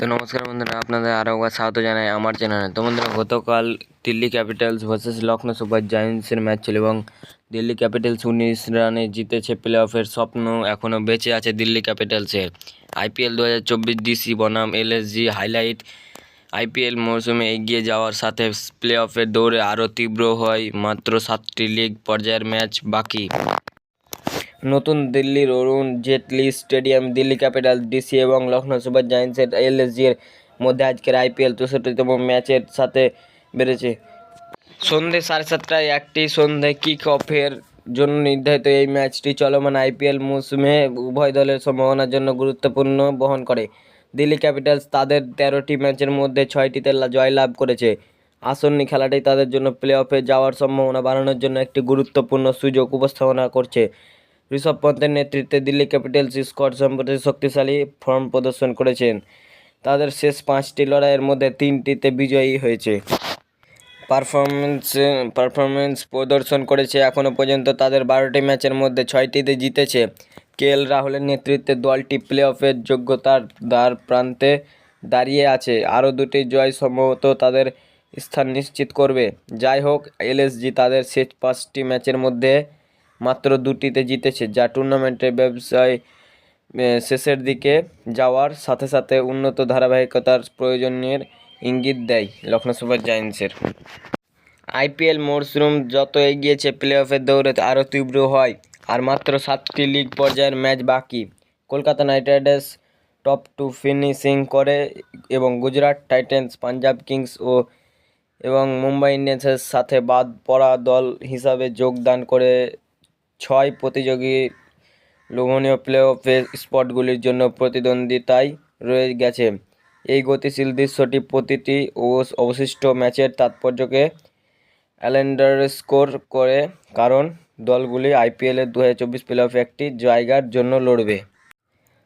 তো নমস্কার বন্ধুরা, আপনাদের আরও একবার স্বাগত জানাই আমার চ্যানেলে। তো বন্ধুরা, গতকাল Delhi capitals versus Lucknow super জায়ান্টসের ম্যাচ ছিল এবং দিল্লি ক্যাপিটালস 19 রানে জিতেছে। প্লে অফের স্বপ্ন এখনও বেঁচে আছে দিল্লি ক্যাপিটালসের। আইপিএল 2024 ডিসি বনাম এলএসজি হাইলাইট। আইপিএল মৌসুমে এগিয়ে যাওয়ার সাথে প্লে অফের দৌড়ে আরও তীব্র হয়। মাত্র 7টি লিগ পর্যায়ের ম্যাচ বাকি। নতুন দিল্লির Arun Jaitley stadium Delhi capitals DC এবং লখনৌ সুপার জায়ান্টসের এলএসজি এর মধ্যে আজকের আইপিএল 64তম ম্যাচের সাথে বেড়েছে। সন্ধ্যে 7:30টায় একটি সন্ধ্যে কিক অফের জন্য নির্ধারিত এই ম্যাচটি চলমান আইপিএল মৌসুমে উভয় দলের সম্ভাবনার জন্য গুরুত্বপূর্ণ বহন করে। দিল্লি ক্যাপিটালস তাদের 13টি ম্যাচের মধ্যে 6টিতে জয়লাভ করেছে। আসন্ন খেলাটি তাদের জন্য প্লে অফে যাওয়ার সম্ভাবনা বাড়ানোর জন্য একটি গুরুত্বপূর্ণ সুযোগ উপস্থাপনা করছে। ঋষভ পন্থের নেতৃত্বে দিল্লি ক্যাপিটালস স্কোয়াড সম্প্রতি শক্তিশালী ফর্ম প্রদর্শন করেছেন। তাদের শেষ 5টি লড়াইয়ের মধ্যে 3টিতে বিজয়ী হয়েছে। পারফরমেন্স প্রদর্শন করেছে। এখনও পর্যন্ত তাদের 12টি ম্যাচের মধ্যে 6টিতে জিতেছে। কেএল রাহুলের নেতৃত্বে দলটি প্লে অফের যোগ্যতার দ্বার প্রান্তে দাঁড়িয়ে আছে। আরও 2টি জয় সম্ভবত তাদের স্থান নিশ্চিত করবে। যাই হোক, এলএসজি তাদের শেষ 5টি ম্যাচের মধ্যে মাত্র 2টিতে জিতেছে, যা টুর্নামেন্টের ব্যবসায় শেষের দিকে যাওয়ার সাথে সাথে উন্নত ধারাবাহিকতার প্রয়োজনের ইঙ্গিত দেয় লখনৌ সুপার জায়ান্টসের। আইপিএল মরশুম যত এগিয়েছে, প্লে অফের দৌড়ে আরও তীব্র হয়। আর মাত্র 7টি লিগ পর্যায়ের ম্যাচ বাকি। Kolkata night Riders top 2 finishing করে এবং গুজরাট টাইটান্স, পাঞ্জাব কিংস এবং মুম্বাই ইন্ডিয়ান্সের সাথে বাদ পড়া দল হিসাবে যোগদান করে 6 প্রতিযোগী লোভনীয় প্লে অফের স্পটগুলির জন্য প্রতিদ্বন্দ্বিতায় রয়ে গেছে। এই গতিশীল দৃশ্যটি প্রতিটি অবশিষ্ট ম্যাচের তাৎপর্যকে স্কোর করে, কারণ দলগুলি আইপিএলের 2024 প্লে অফে একটি জায়গার জন্য লড়বে।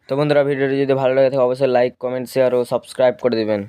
তো বন্ধুরা, ভিডিওটি যদি ভালো লাগে থাকে অবশ্যই লাইক, কমেন্ট, শেয়ার ও সাবস্ক্রাইব করে দেবেন।